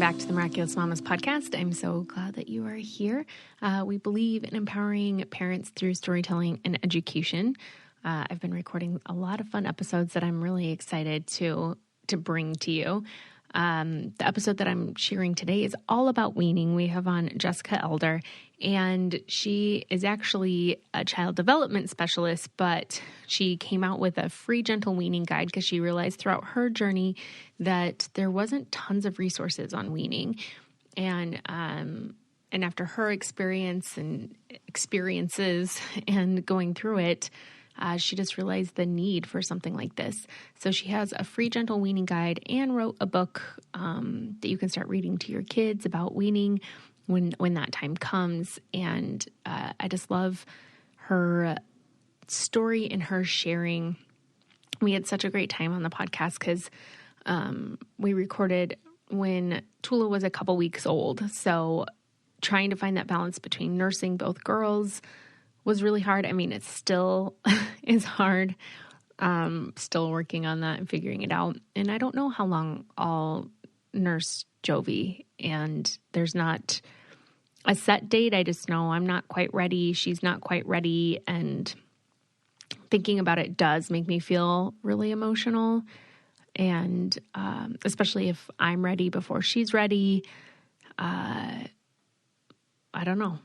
back to the Miraculous Mamas podcast. I'm so glad that you are here. We believe in empowering parents through storytelling and education. I've been recording a lot of fun episodes that I'm really excited to bring to you. The episode that I'm sharing today is all about weaning. We have on Jessica Elder, and she is actually a child development specialist, but she came out with a free gentle weaning guide because she realized throughout her journey that there wasn't tons of resources on weaning. And after her experiences and going through it, she just realized the need for something like this. So she has a free gentle weaning guide and wrote a book that you can start reading to your kids about weaning when that time comes. And I just love her story and her sharing. We had such a great time on the podcast because we recorded when Tula was a couple weeks old. So trying to find that balance between nursing both girls was really hard. I mean, it still is hard. Still working on that and figuring it out. And I don't know how long I'll nurse Jovi. And there's not a set date. I just know I'm not quite ready. She's not quite ready. And thinking about it does make me feel really emotional. And especially if I'm ready before she's ready. I don't know.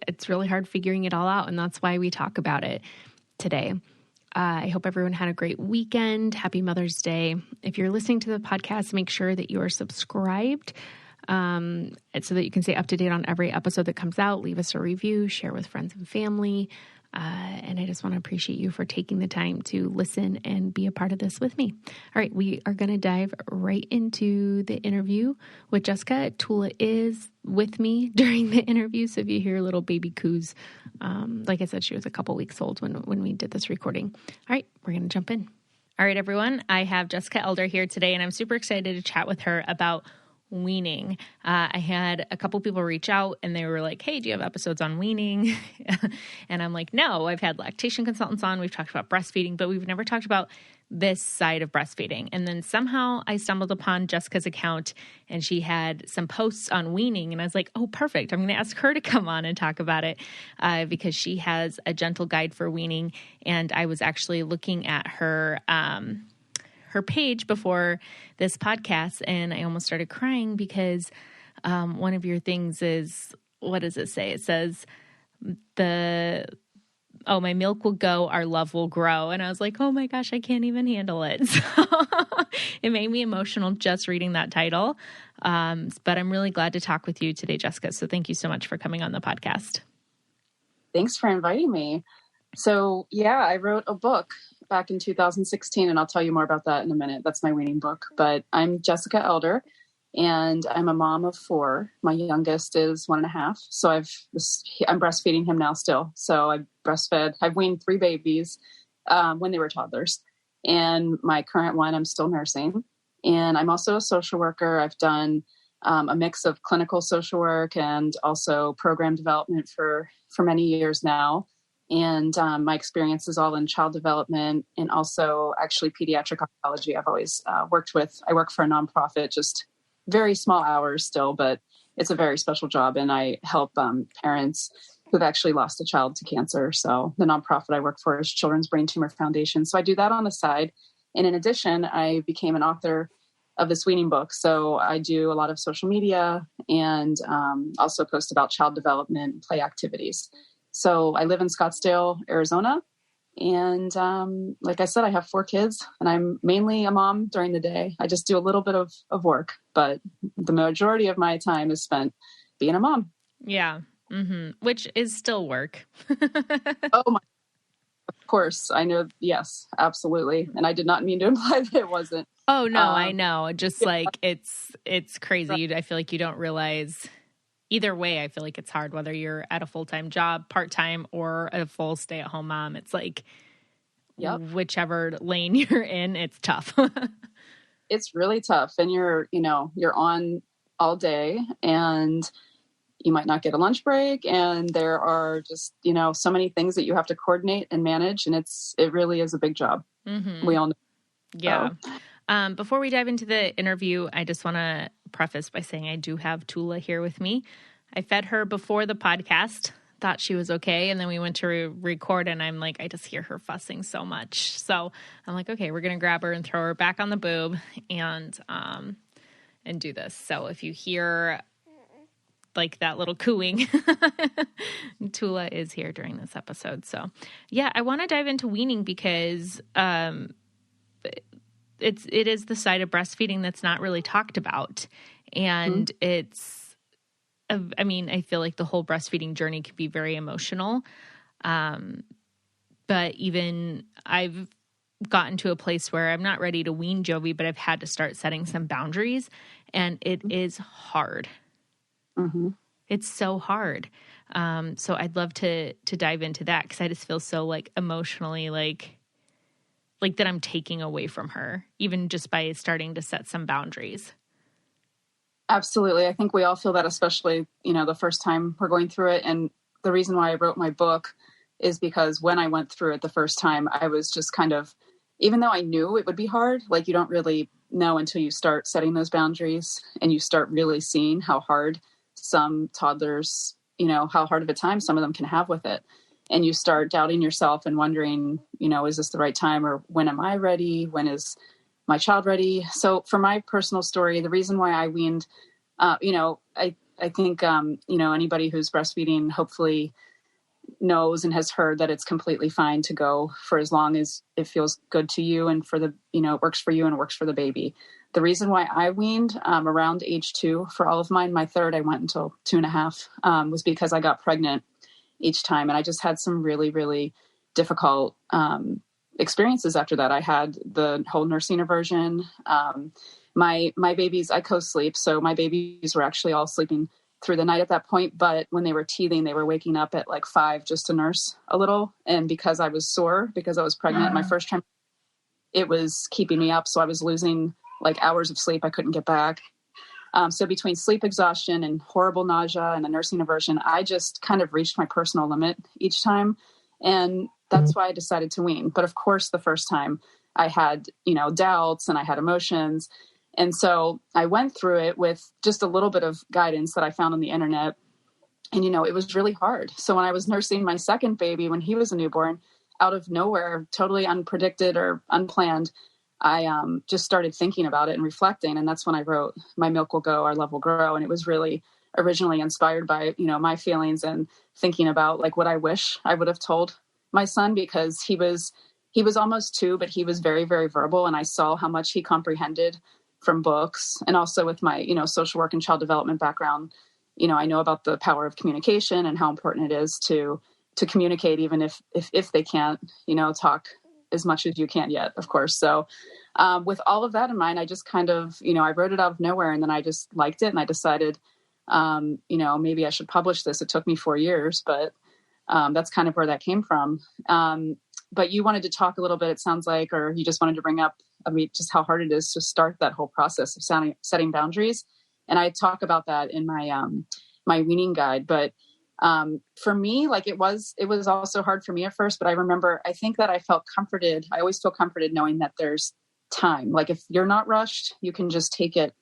It's really hard figuring it all out, and that's why we talk about it today. I hope everyone had a great weekend. Happy Mother's Day. If you're listening to the podcast, make sure that you are subscribed so that you can stay up to date on every episode that comes out. Leave us a review, share with friends and family. And I just want to appreciate you for taking the time to listen and be a part of this with me. All right, we are going to dive right into the interview with Jessica. Tula is with me during the interview, so if you hear little baby coos, like I said, she was a couple weeks old when we did this recording. All right, we're going to jump in. All right, everyone, I have Jessica Elder here today, and I'm super excited to chat with her about weaning. I had a couple people reach out and they were like, hey, do you have episodes on weaning? And I'm like, no, I've had lactation consultants on. We've talked about breastfeeding, but we've never talked about this side of breastfeeding. And then somehow I stumbled upon Jessica's account and she had some posts on weaning. And I was like, oh, perfect. I'm going to ask her to come on and talk about it because she has a gentle guide for weaning. And I was actually looking at her page before this podcast, and I almost started crying because one of your things is, what does it say? It says, my milk will go, our love will grow. And I was like, oh my gosh, I can't even handle it. So it made me emotional just reading that title. But I'm really glad to talk with you today, Jessica. So thank you so much for coming on the podcast. Thanks for inviting me. So yeah, I wrote a book back in 2016, and I'll tell you more about that in a minute. That's my weaning book. But I'm Jessica Elder, and I'm a mom of 4. My youngest is 1.5. So I'm breastfeeding him now still. So I've weaned 3 babies when they were toddlers. And my current one, I'm still nursing. And I'm also a social worker. I've done a mix of clinical social work and also program development for many years now. And my experience is all in child development and also actually pediatric oncology. I've always I work for a nonprofit, just very small hours still, but it's a very special job. And I help parents who've actually lost a child to cancer. So the nonprofit I work for is Children's Brain Tumor Foundation. So I do that on the side. And in addition, I became an author of this weaning book. So I do a lot of social media and also post about child development and play activities. So I live in Scottsdale, Arizona. And like I said, I have 4 kids and I'm mainly a mom during the day. I just do a little bit of work, but the majority of my time is spent being a mom. Yeah. Mm-hmm. Which is still work. Oh my, of course. I know. Yes, absolutely. And I did not mean to imply that it wasn't. Oh no, I know. Just like it's crazy. I feel like you don't realize. Either way, I feel like it's hard, whether you're at a full-time job, part-time, or a full stay-at-home mom. It's like, whichever lane you're in, it's tough. It's really tough. And you're on all day and you might not get a lunch break. And there are just, so many things that you have to coordinate and manage. And it really is a big job. Mm-hmm. We all know. Yeah. Before we dive into the interview, I just want to preface by saying I do have Tula here with me. I fed her before the podcast, thought she was okay, and then we went to record, and I'm like, I just hear her fussing so much. So I'm like, okay, we're going to grab her and throw her back on the boob and do this. So if you hear like that little cooing, Tula is here during this episode. So yeah, I want to dive into weaning because it is the side of breastfeeding that's not really talked about. And I feel like the whole breastfeeding journey can be very emotional. But even I've gotten to a place where I'm not ready to wean Jovi, but I've had to start setting some boundaries, and it is hard. Mm-hmm. It's so hard. So I'd love to dive into that, because I just feel so like emotionally like that I'm taking away from her, even just by starting to set some boundaries. Absolutely. I think we all feel that, especially, the first time we're going through it. And the reason why I wrote my book is because when I went through it the first time, I was just kind of, even though I knew it would be hard, like you don't really know until you start setting those boundaries and you start really seeing how hard some toddlers, how hard of a time some of them can have with it. And you start doubting yourself and wondering, is this the right time, or when am I ready? When is my child ready? So for my personal story, the reason why I weaned, I think, anybody who's breastfeeding hopefully knows and has heard that it's completely fine to go for as long as it feels good to you, and for the, it works for you and works for the baby. The reason why I weaned around age 2 for all of mine, my third, I went until 2.5, was because I got pregnant each time. And I just had some really, really difficult experiences after that. I had the whole nursing aversion. My babies, I co-sleep. So my babies were actually all sleeping through the night at that point. But when they were teething, they were waking up at like 5 just to nurse a little. And because I was sore, because I was pregnant, my first time, it was keeping me up. So I was losing like hours of sleep I couldn't get back. So between sleep exhaustion and horrible nausea and the nursing aversion, I just kind of reached my personal limit each time. And that's why I decided to wean. But of course, the first time I had, doubts and I had emotions. And so I went through it with just a little bit of guidance that I found on the internet. And, it was really hard. So when I was nursing my second baby, when he was a newborn, out of nowhere, totally unpredicted or unplanned, I just started thinking about it and reflecting. And that's when I wrote My Milk Will Go, Our Love Will Grow. And it was really originally inspired by, my feelings and thinking about like what I wish I would have told my son, because he was almost 2, but he was very, very verbal. And I saw how much he comprehended from books, and also with my, social work and child development background. I know about the power of communication and how important it is to communicate, even if they can't, talk as much as you can yet, of course. So with all of that in mind, I just kind of, I wrote it out of nowhere, and then I just liked it. And I decided, maybe I should publish this. It took me 4 years, but that's kind of where that came from. But you wanted to talk a little bit, it sounds like, or you just wanted to bring up, just how hard it is to start that whole process of setting boundaries. And I talk about that in my, my weaning guide. But for me, like it was also hard for me at first, but I think that I felt comforted. I always feel comforted knowing that there's time. Like if you're not rushed, you can just take it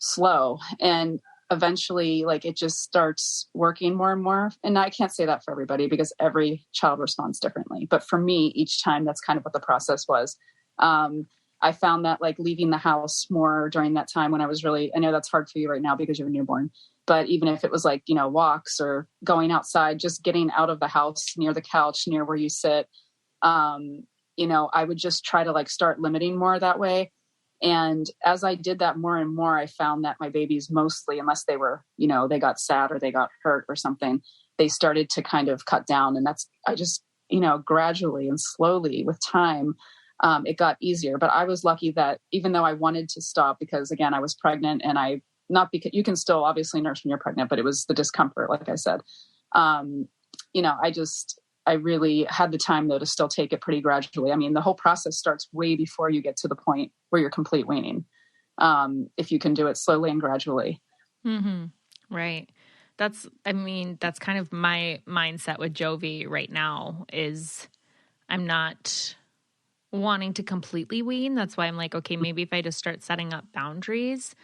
slow, and eventually like it just starts working more and more. And I can't say that for everybody, because every child responds differently. But for me, each time, that's kind of what the process was. I found that like leaving the house more during that time when I know that's hard for you right now because you're a newborn. But even if it was like, walks or going outside, just getting out of the house near the couch, near where you sit, I would just try to like start limiting more that way. And as I did that more and more, I found that my babies mostly, unless they were, they got sad or they got hurt or something, they started to kind of cut down. And I just, gradually and slowly with time, it got easier. But I was lucky that even though I wanted to stop, because again, I was pregnant, and not because you can still obviously nurse when you're pregnant, but it was the discomfort, like I said. I really had the time though to still take it pretty gradually. I mean, the whole process starts way before you get to the point where you're complete weaning. If you can do it slowly and gradually. Mm-hmm. Right. That's kind of my mindset with Jovi right now is I'm not wanting to completely wean. That's why I'm like, okay, maybe if I just start setting up boundaries,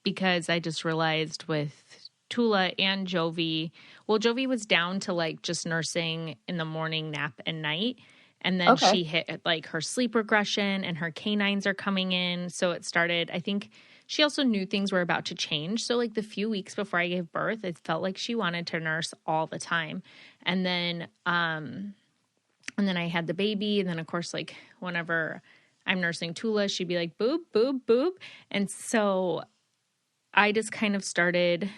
because I just realized with Tula and Jovi, well, Jovi was down to like just nursing in the morning, nap and night. And then she hit like her sleep regression and her canines are coming in. So it started, I think she also knew things were about to change. So like the few weeks before I gave birth, it felt like she wanted to nurse all the time. And then I had the baby. And then of course, like whenever I'm nursing Tula, she'd be like, boob, boob, boob. And so I just kind of started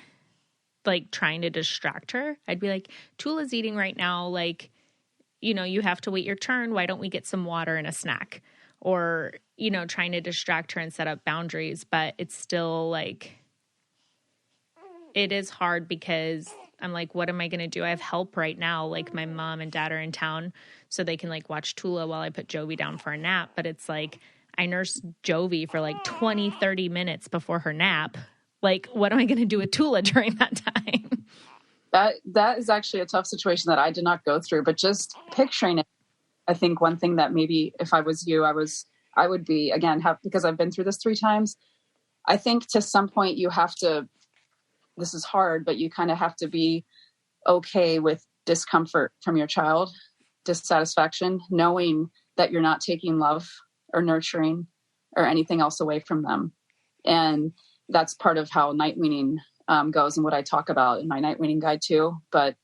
like trying to distract her. I'd be like, Tula's eating right now. Like, you know, you have to wait your turn. Why don't we get some water and a snack? Or, you know, trying to distract her and set up boundaries. But it's still like, it is hard because I'm like, what am I going to do? I have help right now. Like my mom and dad are in town so they can like watch Tula while I put Jovi down for a nap. But it's like, I nursed Jovi for like 20, 30 minutes before her nap. Like, what am I going to do with Tula during that time? That is actually a tough situation that I did not go through, but just picturing it, I think one thing that maybe if I was you, I would be, again, because I've been through this 3 times. I think to some point you have to, this is hard, but you kind of have to be okay with discomfort from your child, dissatisfaction, knowing that you're not taking love or nurturing or anything else away from them. And that's part of how night weaning goes and what I talk about in my night weaning guide too. But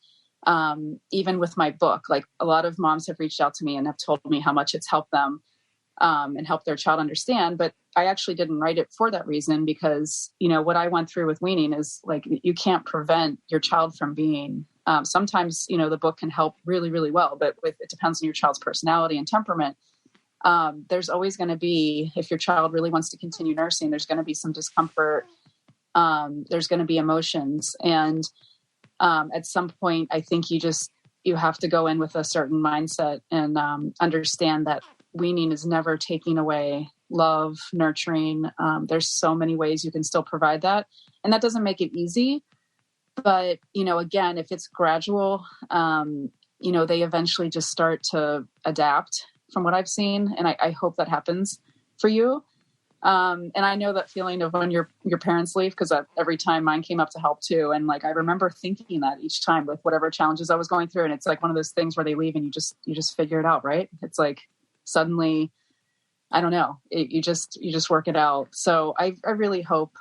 even with my book, like a lot of moms have reached out to me and have told me how much it's helped them and helped their child understand. But I actually didn't write it for that reason because, you know, what I went through with weaning is like, you can't prevent your child from being, sometimes, you know, the book can help really, really well, but it depends on your child's personality and temperament. There's always going to be, if your child really wants to continue nursing, there's going to be some discomfort. There's going to be emotions. And at some point, I think you have to go in with a certain mindset and understand that weaning is never taking away love, nurturing. There's so many ways you can still provide that. And that doesn't make it easy. But, you know, again, if it's gradual, you know, they eventually just start to adapt from what I've seen. And I hope that happens for you. And I know that feeling of when your parents leave, because every time mine came up to help too. And like, I remember thinking that each time with whatever challenges I was going through. And it's like one of those things where they leave and you just figure it out. Right. It's like suddenly, I don't know, you just work it out. So I really hope,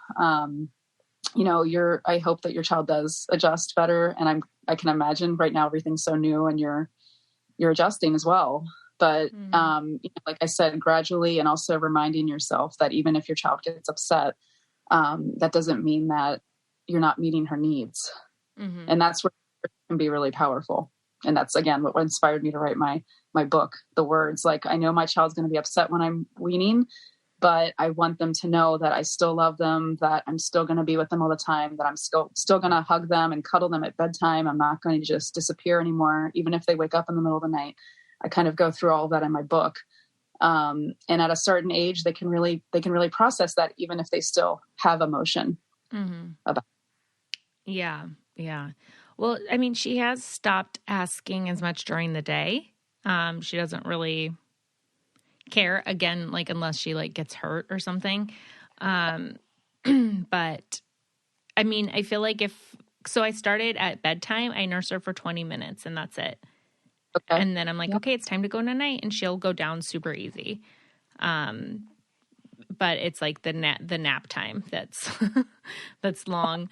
you know, I hope that your child does adjust better. And I can imagine right now, everything's so new and you're adjusting as well. But, you know, like I said, gradually, and also reminding yourself that even if your child gets upset, that doesn't mean that you're not meeting her needs. Mm-hmm. And that's where it can be really powerful. And that's, again, what inspired me to write my book, The Words. Like, I know my child's going to be upset when I'm weaning, but I want them to know that I still love them, that I'm still going to be with them all the time, that I'm still going to hug them and cuddle them at bedtime. I'm not going to just disappear anymore, even if they wake up in the middle of the night. I kind of go through all of that in my book. And at a certain age, they can really process that, even if they still have emotion about it. Yeah. Yeah. Well, I mean, she has stopped asking as much during the day. She doesn't really care, again, like unless she like gets hurt or something. But I mean, I feel like so I started at bedtime, I nurse her for 20 minutes and that's it. Okay. And then I'm like, okay, it's time to go night, and she'll go down super easy. But it's like the nap time that's long.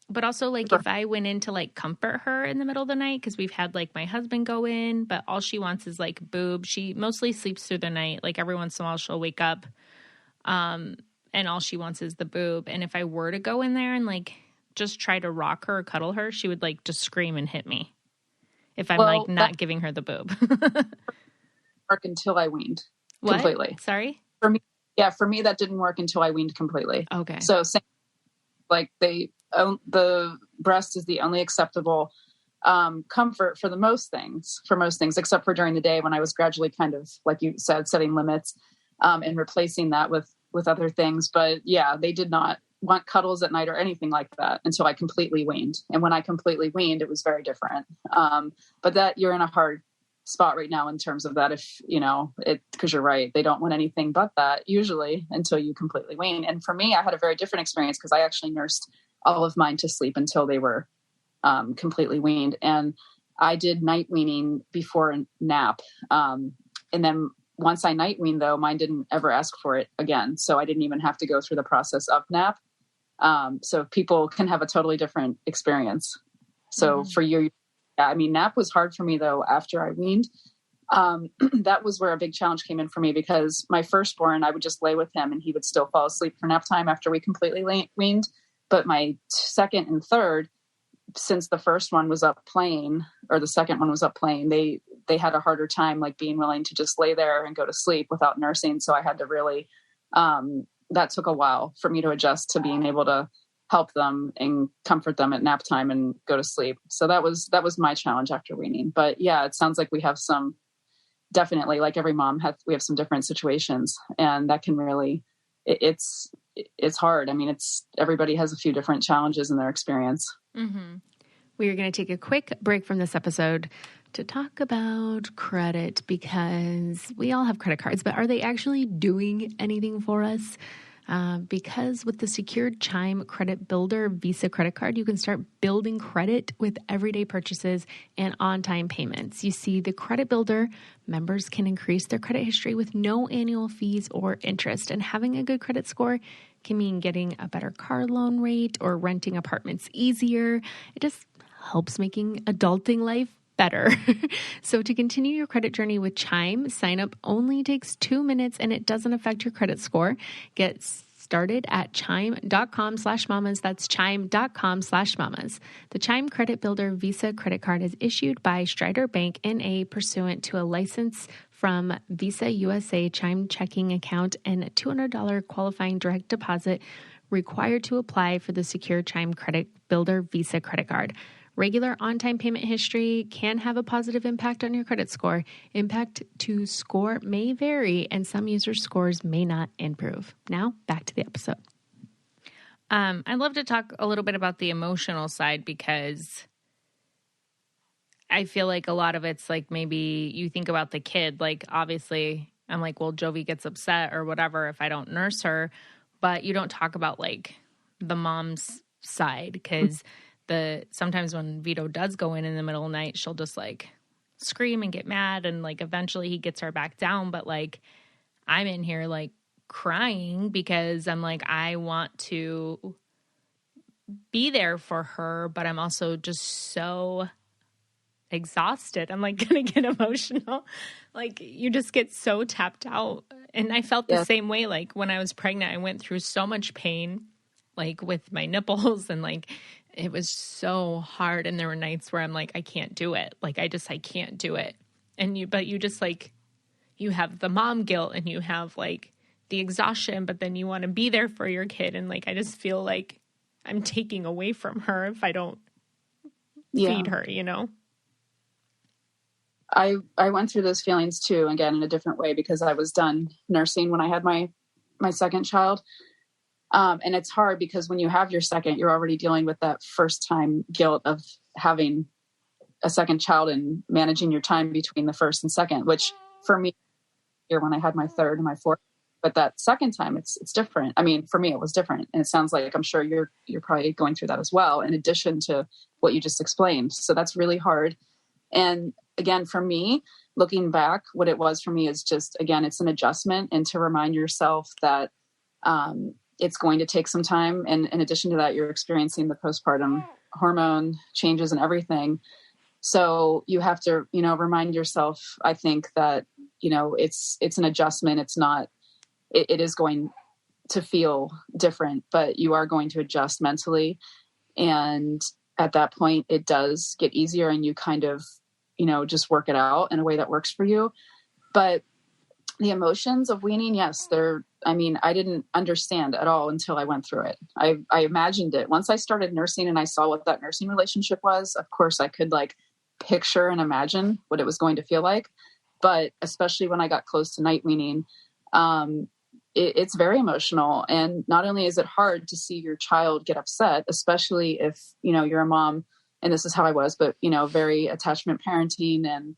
But also like if I went in to like comfort her in the middle of the night, because we've had like my husband go in, but all she wants is like boob. She mostly sleeps through the night. Like every once in a while she'll wake up, and all she wants is the boob. And if I were to go in there and like just try to rock her or cuddle her, she would like just scream and hit me. If I'm like not giving her the boob. Work until I weaned completely. Sorry? For me, that didn't work until I weaned completely. Okay. So like the breast is the only acceptable comfort for most things, except for during the day when I was gradually kind of, like you said, setting limits and replacing that with other things. But yeah, they did not want cuddles at night or anything like that until I completely weaned. And when I completely weaned, it was very different. But that you're in a hard spot right now in terms of that. If, because you're right, they don't want anything but that usually until you completely wean. And for me, I had a very different experience because I actually nursed all of mine to sleep until they were completely weaned. And I did night weaning before a nap. And then once I night weaned, though, mine didn't ever ask for it again. So I didn't even have to go through the process of nap. So people can have a totally different experience. So for you, nap was hard for me, though, after I weaned. That was where a big challenge came in for me, because my firstborn, I would just lay with him and he would still fall asleep for nap time after we completely weaned. But my second and third, since the first one was up playing, or the second one was up playing, they had a harder time like being willing to just lay there and go to sleep without nursing. So I had to really, that took a while for me to adjust to being able to help them and comfort them at nap time and go to sleep. So that was my challenge after weaning. But yeah, it sounds like we have some, definitely, like every mom we have some different situations, and that can really, it's hard. I mean, everybody has a few different challenges in their experience. Mm-hmm. We are going to take a quick break from this episode to talk about credit, because we all have credit cards, but are they actually doing anything for us? Because with the secured Chime Credit Builder Visa credit card, you can start building credit with everyday purchases and on-time payments. You see, the Credit Builder members can increase their credit history with no annual fees or interest. And having a good credit score can mean getting a better car loan rate or renting apartments easier. It just helps making adulting life better. So to continue your credit journey with Chime, sign up only takes 2 minutes and it doesn't affect your credit score. Get started at chime.com/mamas. That's chime.com/mamas. The Chime Credit Builder Visa credit card is issued by Strider Bank N.A. pursuant to a license from Visa USA Chime checking account, and a $200 qualifying direct deposit required to apply for the secure Chime Credit Builder Visa credit card. Regular on-time payment history can have a positive impact on your credit score. Impact to score may vary, and some users' scores may not improve. Now, back to the episode. I'd love to talk a little bit about the emotional side, because I feel like a lot of it's like, maybe you think about the kid. Like, obviously, I'm like, well, Jovi gets upset or whatever if I don't nurse her, but you don't talk about like the mom's side, because sometimes when Vito does go in the middle of the night, she'll just like scream and get mad, and like eventually he gets her back down. But like, I'm in here like crying because I'm like, I want to be there for her, but I'm also just so exhausted. I'm like gonna get emotional. Like, you just get so tapped out. And I felt the same way. Like when I was pregnant, I went through so much pain, like with my nipples, and like it was so hard. And there were nights where I'm like, I can't do it. Like, I can't do it. But you just like, you have the mom guilt and you have like the exhaustion, but then you want to be there for your kid. And like, I just feel like I'm taking away from her if I don't feed her, you know? I went through those feelings too, again, in a different way, because I was done nursing when I had my second child. And it's hard because when you have your second, you're already dealing with that first time guilt of having a second child and managing your time between the first and second, which for me, when I had my third and my fourth, but that second time it's different. I mean, for me, it was different. And it sounds like, I'm sure you're probably going through that as well, in addition to what you just explained. So that's really hard. And again, for me, looking back, what it was for me is just, again, it's an adjustment, and to remind yourself that, it's going to take some time. And in addition to that, you're experiencing the postpartum hormone changes and everything. So you have to, remind yourself, I think that, it's an adjustment. It's not, it is going to feel different, but you are going to adjust mentally. And at that point, it does get easier, and you kind of, just work it out in a way that works for you. But the emotions of weaning, yes, I didn't understand at all until I went through it. I imagined it. Once I started nursing and I saw what that nursing relationship was, of course I could like picture and imagine what it was going to feel like. But especially when I got close to night weaning, it's very emotional. And not only is it hard to see your child get upset, especially if, you're a mom, and this is how I was, but, very attachment parenting, and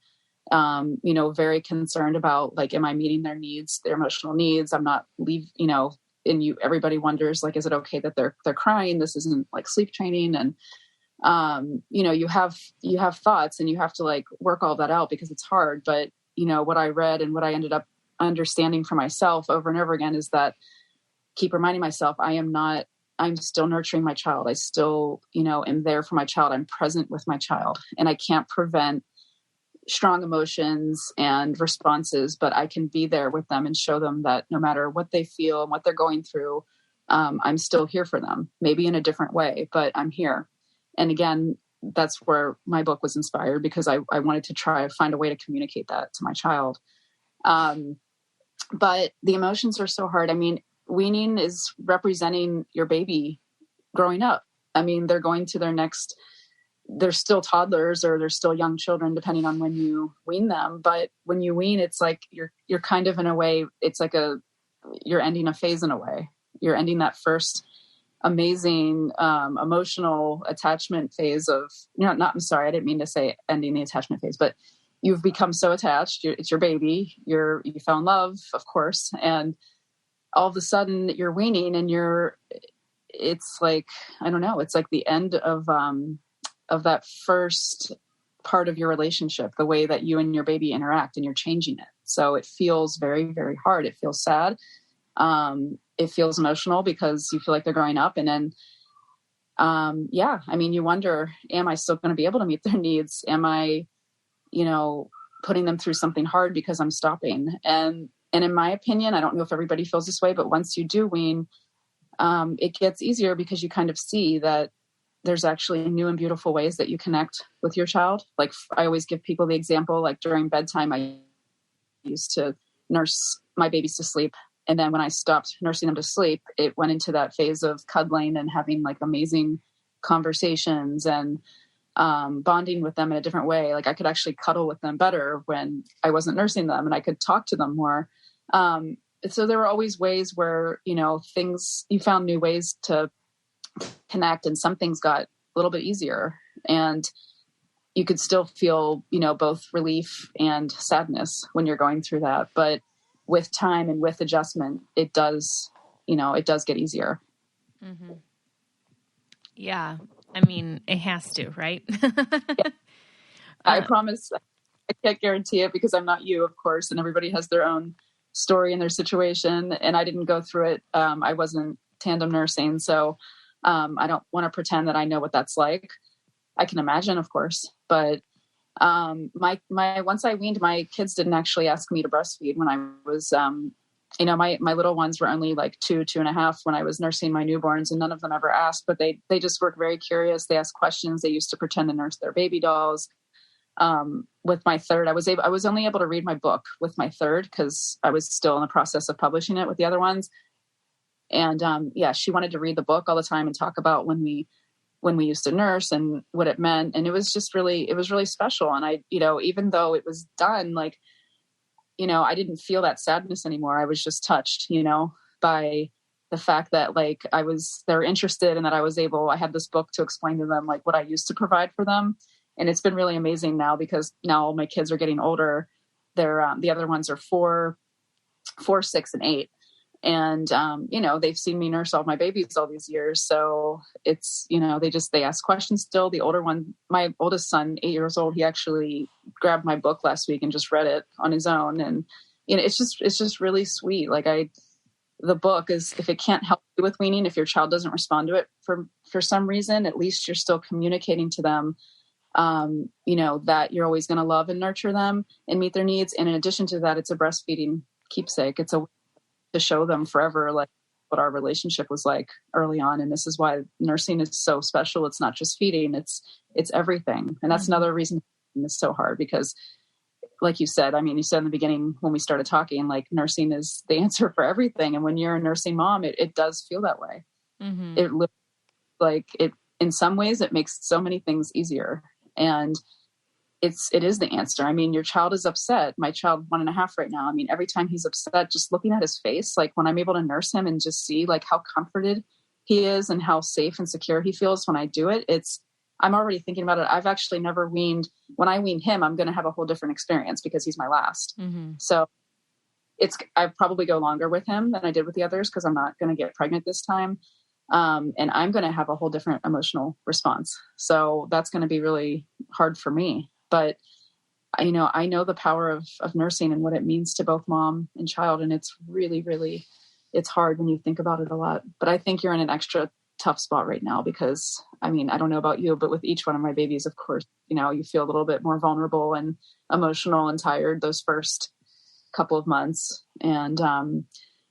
Very concerned about like, am I meeting their needs, their emotional needs? I'm not everybody wonders, like, is it okay that they're crying? This isn't like sleep training. And, you have thoughts and you have to like work all that out because it's hard. But, what I read and what I ended up understanding for myself over and over again is that keep reminding myself, I'm still nurturing my child. I still, am there for my child. I'm present with my child, and I can't prevent strong emotions and responses, but I can be there with them and show them that no matter what they feel and what they're going through, I'm still here for them, maybe in a different way, but I'm here. And again, that's where my book was inspired, because I wanted to try to find a way to communicate that to my child. But the emotions are so hard. I mean, weaning is representing your baby growing up. I mean, they're going to they're still toddlers or they're still young children, depending on when you wean them. But when you wean, it's like you're kind of, in a way, it's like you're ending a phase in a way. You're ending that first amazing emotional attachment phase of, I'm sorry, I didn't mean to say ending the attachment phase, but you've become so attached. It's your baby. You fell in love, of course. And all of a sudden you're weaning and it's like, I don't know, it's like the end of that first part of your relationship, the way that you and your baby interact, and you're changing it. So it feels very, very hard. It feels sad. It feels emotional because you feel like they're growing up. And then, you wonder, am I still going to be able to meet their needs? Am I, putting them through something hard because I'm stopping? And in my opinion, I don't know if everybody feels this way, but once you do wean, it gets easier because you kind of see that there's actually new and beautiful ways that you connect with your child. Like, I always give people the example, like during bedtime, I used to nurse my babies to sleep. And then when I stopped nursing them to sleep, it went into that phase of cuddling and having like amazing conversations and bonding with them in a different way. Like, I could actually cuddle with them better when I wasn't nursing them, and I could talk to them more. So there were always ways where, you found new ways to connect, and some things got a little bit easier, and you could still feel, both relief and sadness when you're going through that. But with time and with adjustment, it does get easier. Mm-hmm. Yeah. I mean, it has to, right? Yeah. I promise I can't guarantee it because I'm not you, of course, and everybody has their own story and their situation. And I didn't go through it. I wasn't tandem nursing. So I don't want to pretend that I know what that's like. I can imagine, of course, but once I weaned, my kids didn't actually ask me to breastfeed when I was, my little ones were only like 2.5 when I was nursing my newborns, and none of them ever asked, but they just were very curious. They asked questions. They used to pretend to nurse their baby dolls. With my third, I was only able to read my book with my third because I was still in the process of publishing it with the other ones. And, she wanted to read the book all the time and talk about when we used to nurse and what it meant. And it was really special. And I, even though it was done, like, I didn't feel that sadness anymore. I was just touched, by the fact that like they were interested and that I had this book to explain to them, like what I used to provide for them. And it's been really amazing now because now my kids are getting older. They're, the other ones are 4, 6, and 8. And, they've seen me nurse all my babies all these years. So it's, they ask questions still. The older one, my oldest son, 8 years old, he actually grabbed my book last week and just read it on his own. And, it's just really sweet. Like the book is, if it can't help you with weaning, if your child doesn't respond to it for some reason, at least you're still communicating to them, that you're always going to love and nurture them and meet their needs. And in addition to that, it's a breastfeeding keepsake. It's to show them forever, like what our relationship was like early on. And this is why nursing is so special. It's not just feeding, it's everything. And that's another reason it's so hard because like you said, you said in the beginning when we started talking, like nursing is the answer for everything. And when you're a nursing mom, it does feel that way. Mm-hmm. In some ways it makes so many things easier. And it is the answer. Your child is upset. My child 1.5 right now. Every time he's upset, just looking at his face, like when I'm able to nurse him and just see like how comforted he is and how safe and secure he feels when I do it, I'm already thinking about it. I've actually never weaned. When I wean him, I'm going to have a whole different experience because he's my last. Mm-hmm. So I probably go longer with him than I did with the others because I'm not going to get pregnant this time. And I'm going to have a whole different emotional response. So that's going to be really hard for me. But, I know the power of nursing and what it means to both mom and child. And it's really, really, it's hard when you think about it a lot. But I think you're in an extra tough spot right now because, I don't know about you, but with each one of my babies, of course, you feel a little bit more vulnerable and emotional and tired those first couple of months. And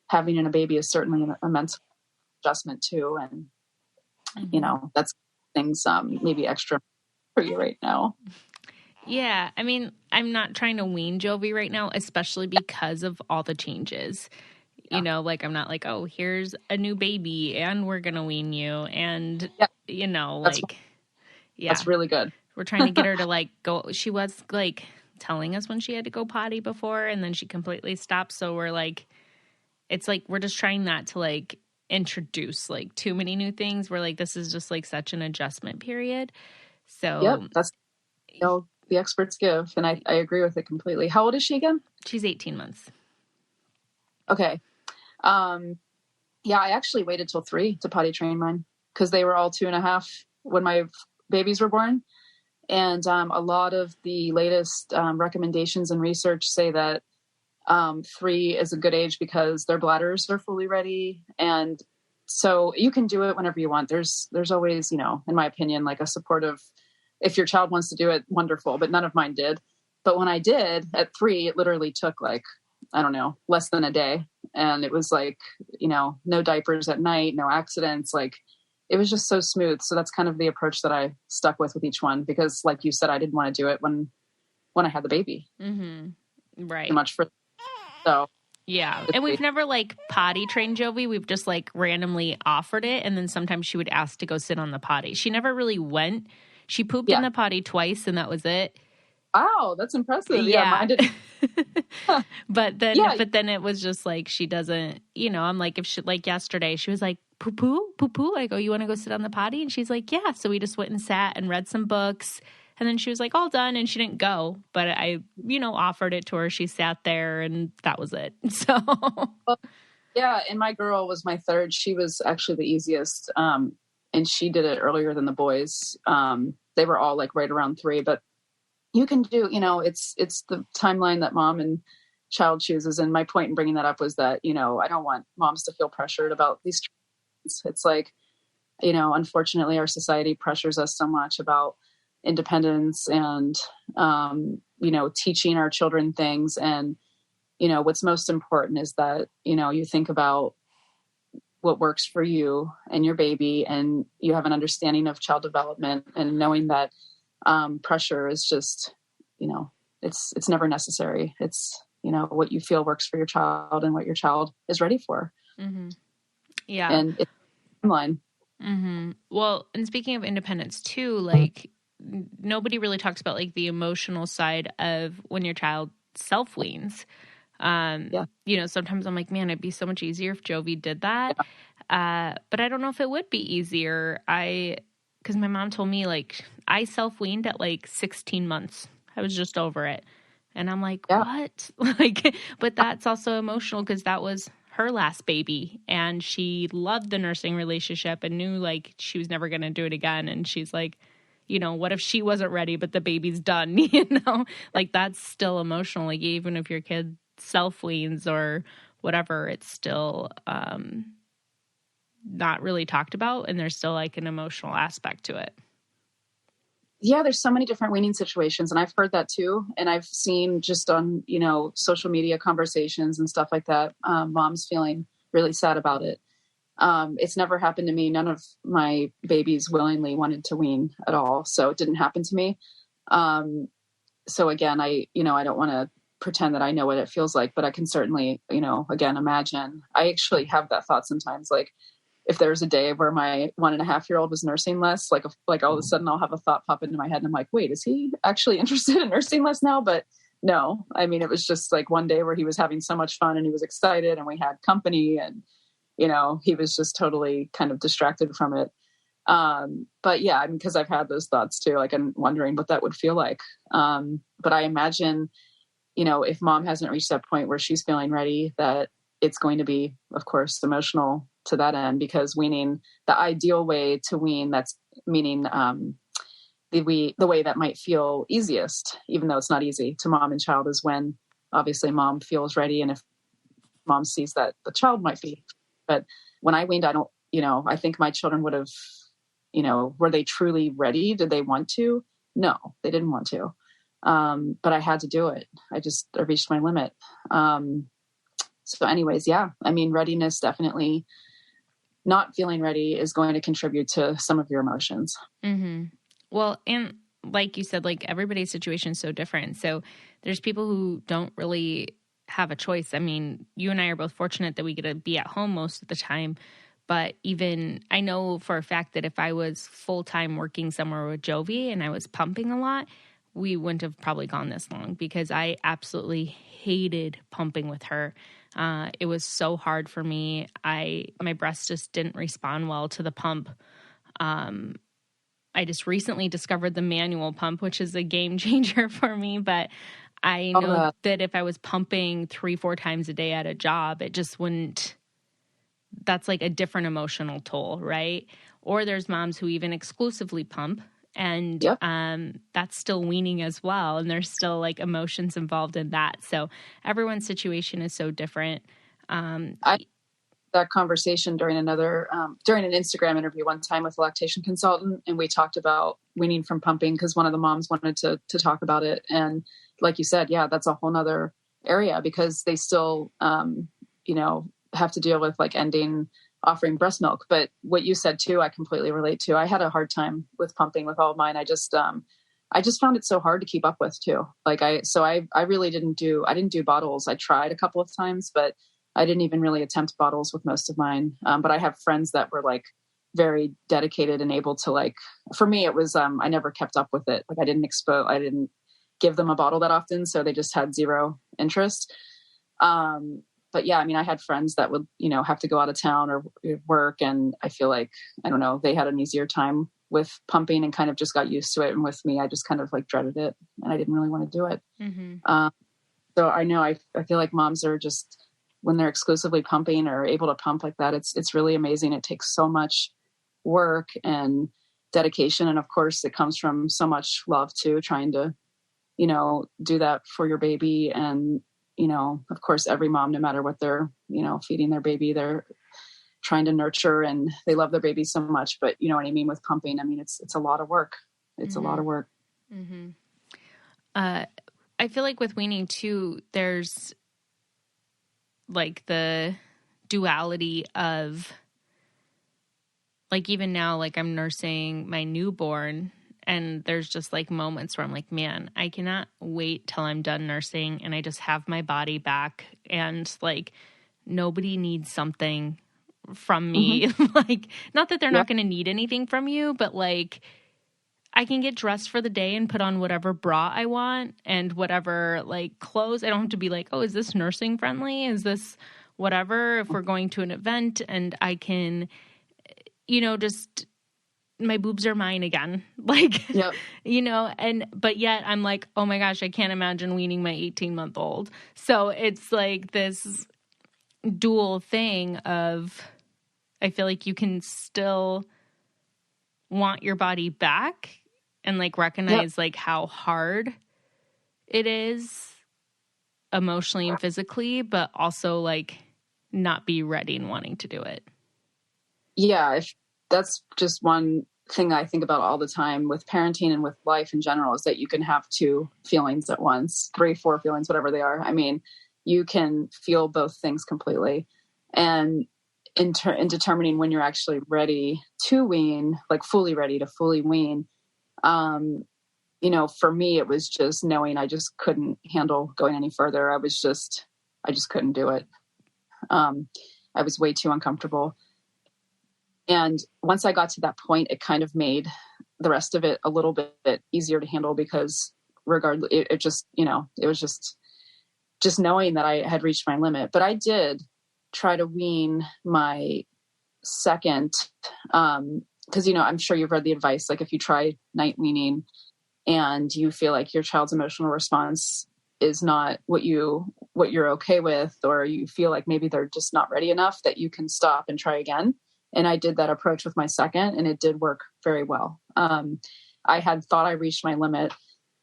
having a baby is certainly an immense adjustment too. And, that's things maybe extra for you right now. Yeah. I'm not trying to wean Jovi right now, especially because of all the changes. Yeah. I'm not like, oh, here's a new baby and we're going to wean you. And, That's really good. We're trying to get her to go. She was telling us when she had to go potty before and then she completely stopped. So we're we're just trying not to introduce too many new things. We're this is just such an adjustment period. So that's the experts give. And I agree with it completely. How old is she again? She's 18 months. Okay. I actually waited till 3 to potty train mine because they were all 2.5 when my babies were born. And a lot of the latest recommendations and research say that 3 is a good age because their bladders are fully ready. And so you can do it whenever you want. There's always, in my opinion, a supportive, if your child wants to do it, wonderful, but none of mine did. But when I did at 3, it literally took less than a day. And it was no diapers at night, no accidents. It was just so smooth. So that's kind of the approach that I stuck with each one, because like you said, I didn't want to do it when I had the baby. Mm-hmm. Right. Too much for, so. Yeah. And we've never potty trained Jovi. We've just randomly offered it. And then sometimes she would ask to go sit on the potty. She never really went. She pooped in the potty twice and that was it. Wow, that's impressive. Yeah, mine didn't. But then it was just she doesn't, I'm if she, yesterday, she was poo-poo. I go, you want to go sit on the potty? And she's yeah. So we just went and sat and read some books. And then she was all done and she didn't go. But I, offered it to her. She sat there and that was it. So. Well, yeah. And my girl was my third. She was actually the easiest. And she did it earlier than the boys. They were all right around 3, but you can do, it's the timeline that mom and child chooses. And my point in bringing that up was that, I don't want moms to feel pressured about these treatments. It's unfortunately our society pressures us so much about independence and, teaching our children things. And, what's most important is that, you think about what works for you and your baby, and you have an understanding of child development and knowing that pressure is just, it's never necessary. It's, what you feel works for your child and what your child is ready for. Mm-hmm. Yeah. And it's timeline. Mm-hmm. Well, and speaking of independence too, nobody really talks about the emotional side of when your child self-weans. Sometimes I'm man, it'd be so much easier if Jovi did that. Yeah. But I don't know if it would be easier. Because my mom told me I self-weaned at 16 months. I was just over it. And I'm what? But that's also emotional because that was her last baby and she loved the nursing relationship and knew she was never going to do it again. And she's what if she wasn't ready, but the baby's done, that's still emotional. Even if your kid self-weans or whatever, it's still not really talked about. And there's still an emotional aspect to it. Yeah, there's so many different weaning situations. And I've heard that too. And I've seen just on, social media conversations and stuff like that, moms feeling really sad about it. It's never happened to me. None of my babies willingly wanted to wean at all. So it didn't happen to me. So again, I don't want to pretend that I know what it feels like, but I can certainly, again, imagine. I actually have that thought sometimes, if there's a day where my 1.5-year-old was nursing less, all of a sudden I'll have a thought pop into my head and I'm wait, is he actually interested in nursing less now? But no, it was just one day where he was having so much fun and he was excited and we had company and, he was just totally kind of distracted from it. But yeah, I mean, cause I've had those thoughts too, like I'm wondering what that would feel like. But I imagine, you know, if mom hasn't reached that point where she's feeling ready, that it's going to be, of course, emotional to that end, because weaning, the ideal way to wean, that's meaning, the way that might feel easiest, even though it's not easy to mom and child, is when obviously mom feels ready. And if mom sees that the child might be, but when I weaned, I don't, you know, I think my children would have, you know, were they truly ready? Did they want to? No, they didn't want to. But I had to do it. I reached my limit. So anyways, yeah, I mean, readiness, definitely not feeling ready is going to contribute to some of your emotions. Mm-hmm. Well, and like you said, like everybody's situation is so different. So there's people who don't really have a choice. I mean, you and I are both fortunate that we get to be at home most of the time. But even I know for a fact that if I was full-time working somewhere with Jovi and I was pumping a lot, we wouldn't have probably gone this long, because I absolutely hated pumping with her. It was so hard for me. My breast just didn't respond well to the pump. I just recently discovered the manual pump, which is a game changer for me. But I know that if I was pumping 3-4 times a day at a job, it just wouldn't, that's like a different emotional toll, right? Or there's moms who even exclusively pump, and Yep. That's still weaning as well. And there's still like emotions involved in that. So everyone's situation is so different. That conversation during an Instagram interview one time with a lactation consultant. And we talked about weaning from pumping, because one of the moms wanted to talk about it. And like you said, yeah, that's a whole nother area, because they still, you know, have to deal with like offering breast milk. But what you said too, I completely relate to. I had a hard time with pumping with all of mine. I just found it so hard to keep up with too. Like I really didn't do bottles. I tried a couple of times, but I didn't even really attempt bottles with most of mine. But I have friends that were like very dedicated and able to, like, for me, it was, I never kept up with it. Like I didn't give them a bottle that often. So they just had zero interest. But yeah, I mean, I had friends that would, you know, have to go out of town or work. And I feel like, I don't know, they had an easier time with pumping and kind of just got used to it. And with me, I just kind of like dreaded it, and I didn't really want to do it. Mm-hmm. So I know, I feel like moms are just, when they're exclusively pumping or able to pump like that, it's really amazing. It takes so much work and dedication. And of course it comes from so much love too, trying to, you know, do that for your baby. And, you know, of course, every mom, no matter what they're, you know, feeding their baby, they're trying to nurture and they love their baby so much. But you know what I mean with pumping? I mean, it's a lot of work. It's mm-hmm. a lot of work. Mm-hmm. I feel like with weaning too, there's like the duality of, like, even now, like I'm nursing my newborn, and there's just like moments where I'm like, man, I cannot wait till I'm done nursing and I just have my body back, and like nobody needs something from me. Mm-hmm. Like, not that they're not going to need anything from you, but like I can get dressed for the day and put on whatever bra I want and whatever like clothes. I don't have to be like, oh, is this nursing friendly? Is this whatever, if we're going to an event? And I can, you know, just, my boobs are mine again. Like, you know, but yet I'm like, oh my gosh, I can't imagine weaning my 18-month-old. So it's like this dual thing of, I feel like you can still want your body back and like recognize like how hard it is emotionally and physically, but also like not be ready and wanting to do it. Yeah. That's just one thing I think about all the time with parenting and with life in general, is that you can have two feelings at once, 3, 4 feelings, whatever they are. I mean, you can feel both things completely. And in determining when you're actually ready to wean, like fully ready to fully wean, you know, for me, it was just knowing I just couldn't handle going any further. I just couldn't do it. I was way too uncomfortable. And once I got to that point, it kind of made the rest of it a little bit easier to handle, because regardless, it just, you know, it was just knowing that I had reached my limit. But I did try to wean my second because, I'm sure you've read the advice, like if you try night weaning and you feel like your child's emotional response is not what you're okay with, or you feel like maybe they're just not ready enough, that you can stop and try again. And I did that approach with my second, and it did work very well. I had thought I reached my limit,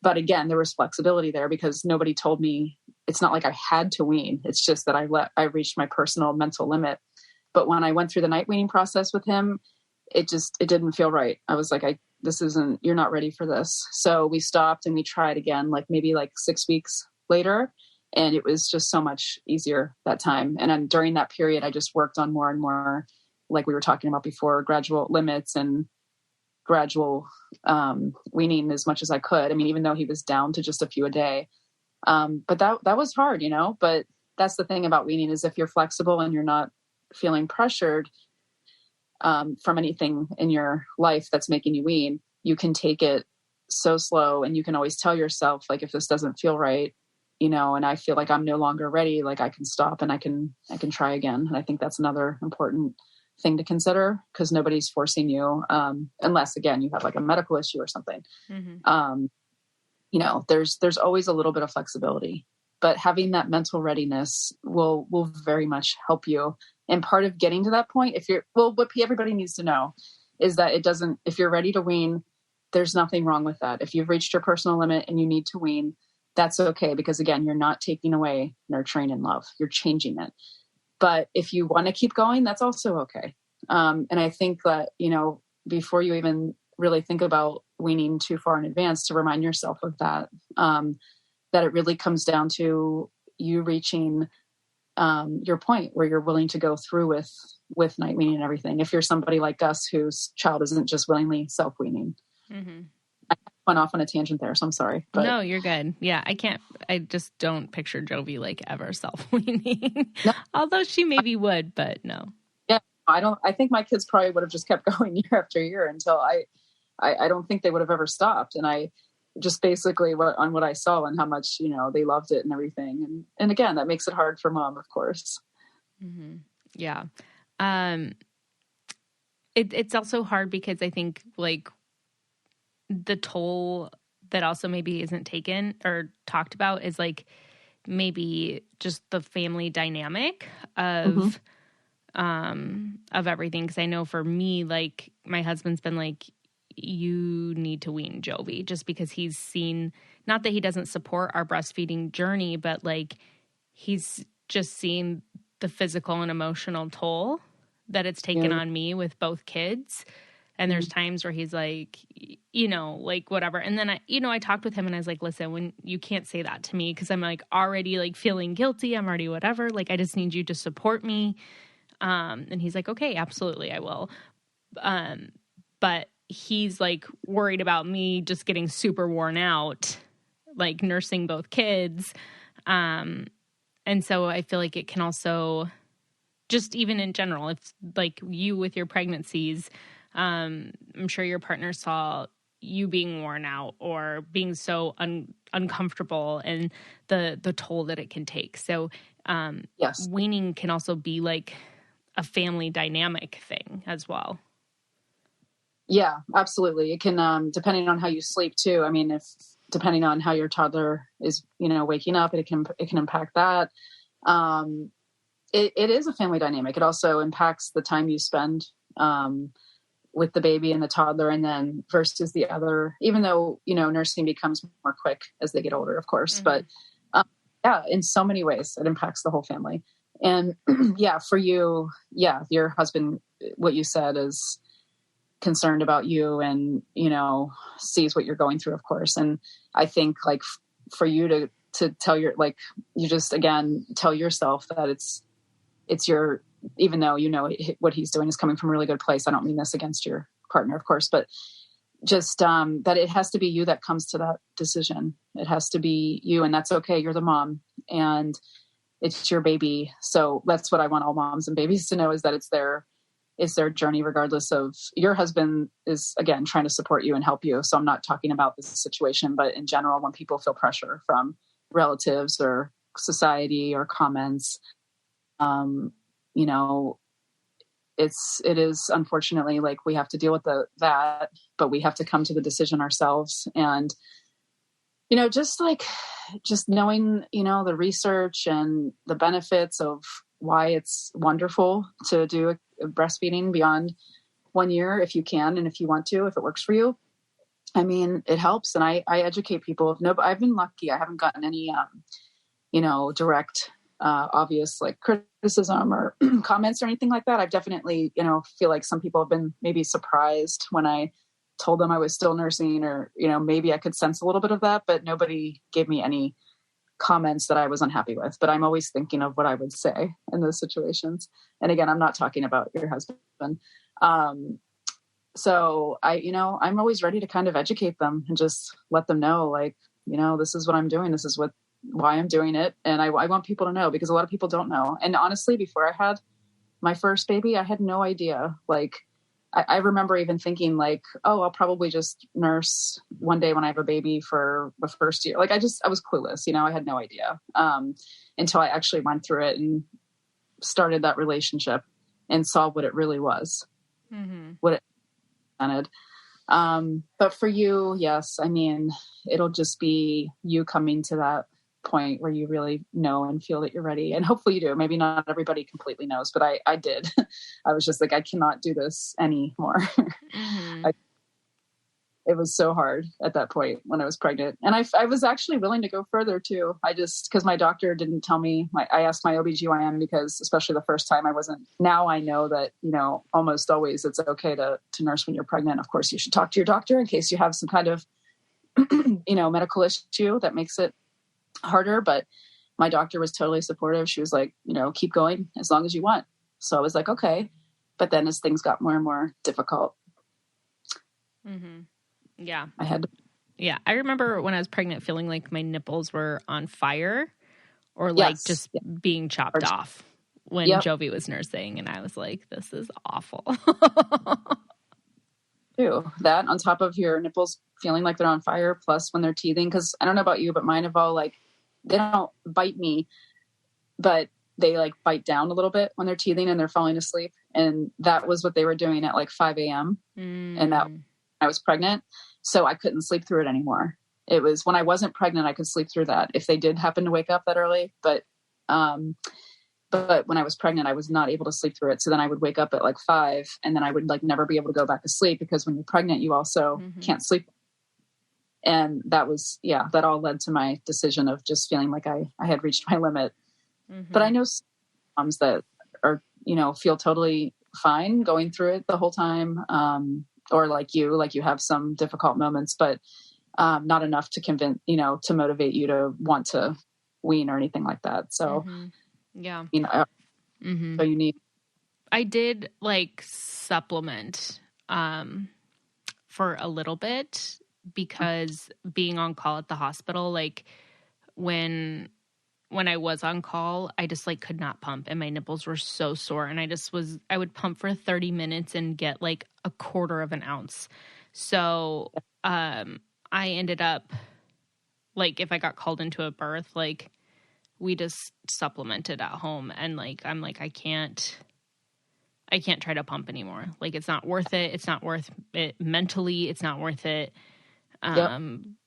but again, there was flexibility there because nobody told me. It's not like I had to wean. It's just that I reached my personal mental limit. But when I went through the night weaning process with him, it didn't feel right. I was like, you're not ready for this. So we stopped and we tried again, maybe 6 weeks later. And it was just so much easier that time. And then during that period, I just worked on more and more, like we were talking about before, gradual limits and gradual weaning as much as I could. I mean, even though he was down to just a few a day. But that was hard, but that's the thing about weaning, is if you're flexible and you're not feeling pressured from anything in your life that's making you wean, you can take it so slow, and you can always tell yourself, like, if this doesn't feel right, and I feel like I'm no longer ready, like I can stop and I can try again. And I think that's another important thing to consider, because nobody's forcing you, unless again, you have like a medical issue or something. Mm-hmm. There's always a little bit of flexibility, but having that mental readiness will very much help you. And part of getting to that point, what everybody needs to know is that if you're ready to wean, there's nothing wrong with that. If you've reached your personal limit and you need to wean, that's okay. Because again, you're not taking away nurturing and love, you're changing it. But if you want to keep going, that's also okay. And I think that, before you even really think about weaning too far in advance, to remind yourself of that, that it really comes down to you reaching your point where you're willing to go through with night weaning and everything. If you're somebody like us whose child isn't just willingly self-weaning. Mm-hmm. I went off on a tangent there, so I'm sorry. But no, you're good. Yeah, I just don't picture Jovi like ever self-weaning. No. Although she maybe would, but no. Yeah, I think my kids probably would have just kept going year after year until I don't think they would have ever stopped. And I just basically what I saw and how much, they loved it and everything. And again, that makes it hard for mom, of course. Mm-hmm. Yeah. It's also hard because I think like the toll that also maybe isn't taken or talked about is like maybe just the family dynamic of everything. Cause I know for me, like my husband's been like, you need to wean Jovi, just because he's seen, not that he doesn't support our breastfeeding journey, but like he's just seen the physical and emotional toll that it's taken on me with both kids. And there's times where he's like, like whatever. And then I talked with him and I was like, listen, when you can't say that to me, cause I'm like already like feeling guilty. I'm already whatever. Like, I just need you to support me. And he's like, okay, absolutely. I will. But he's like worried about me just getting super worn out, like nursing both kids. And so I feel like it can also just even in general, if like you with your pregnancies, I'm sure your partner saw you being worn out or being so uncomfortable and the toll that it can take. So, yes, weaning can also be like a family dynamic thing as well. Yeah, absolutely. It can, depending on how you sleep too. I mean, depending on how your toddler is, waking up, it can impact that. It is a family dynamic. It also impacts the time you spend, with the baby and the toddler, and then versus the other, even though, nursing becomes more quick as they get older, of course, but, yeah, in so many ways it impacts the whole family. And yeah, for you, your husband, what you said is concerned about you and, sees what you're going through, of course. And I think like for you to tell you just, again, tell yourself that it's your, even though, what he's doing is coming from a really good place. I don't mean this against your partner, of course, but just, that it has to be you that comes to that decision. It has to be you, and that's okay. You're the mom and it's your baby. So that's what I want all moms and babies to know, is that it's their journey, regardless of, your husband is again trying to support you and help you. So I'm not talking about this situation, but in general, when people feel pressure from relatives or society or comments, it is unfortunately like we have to deal with that, but we have to come to the decision ourselves. And, just knowing, the research and the benefits of why it's wonderful to do a breastfeeding beyond 1 year, if you can, and if you want to, if it works for you. I mean, it helps. And I educate people. I've been lucky. I haven't gotten any, direct, obvious like criticism or comments or anything like that. I've definitely, feel like some people have been maybe surprised when I told them I was still nursing, or, maybe I could sense a little bit of that, but nobody gave me any comments that I was unhappy with. But I'm always thinking of what I would say in those situations. And again, I'm not talking about your husband. So I'm always ready to kind of educate them and just let them know, like, this is what I'm doing. This is why I'm doing it. And I want people to know, because a lot of people don't know. And honestly, before I had my first baby, I had no idea. Like, I remember even thinking like, oh, I'll probably just nurse one day when I have a baby for the first year. Like I was clueless, I had no idea, until I actually went through it and started that relationship and saw what it really was, what it presented. But for you, yes, I mean, it'll just be you coming to that point where you really know and feel that you're ready. And hopefully you do. Maybe not everybody completely knows, but I did. I was just like, I cannot do this anymore. It was so hard at that point when I was pregnant. And I was actually willing to go further too. Because my doctor didn't tell me, I asked my OBGYN, because especially the first time I wasn't. Now I know that, almost always it's okay to nurse when you're pregnant. Of course, you should talk to your doctor in case you have some kind of, medical issue that makes it harder. But my doctor was totally supportive. She was like, keep going as long as you want. So I was like, okay. But then as things got more and more difficult, yeah, I had to. Yeah. I remember when I was pregnant feeling like my nipples were on fire, or like just being chopped off when Jovi was nursing. And I was like, this is awful. Too. That on top of your nipples feeling like they're on fire, plus when they're teething, because I don't know about you, but mine have all like, they don't bite me, but they like bite down a little bit when they're teething and they're falling asleep. And that was what they were doing at like 5 a.m. And that I was pregnant. So I couldn't sleep through it anymore. It was when I wasn't pregnant, I could sleep through that if they did happen to wake up that early. But when I was pregnant, I was not able to sleep through it. So then I would wake up at like 5, and then I would like never be able to go back to sleep, because when you're pregnant, you also can't sleep. And that all led to my decision of just feeling like I had reached my limit. But I know some moms that are, feel totally fine going through it the whole time. Or like you have some difficult moments, but not enough to convince, to motivate you to want to wean or anything like that. So, yeah. So you need. I did like supplement for a little bit, because being on call at the hospital, like when I was on call, I just like could not pump, and my nipples were so sore, and I would pump for 30 minutes and get like a quarter of an ounce. So I ended up, like, if I got called into a birth, like we just supplemented at home, and like I'm like, I can't try to pump anymore. Like, it's not worth it. It's not worth it mentally. It's not worth it.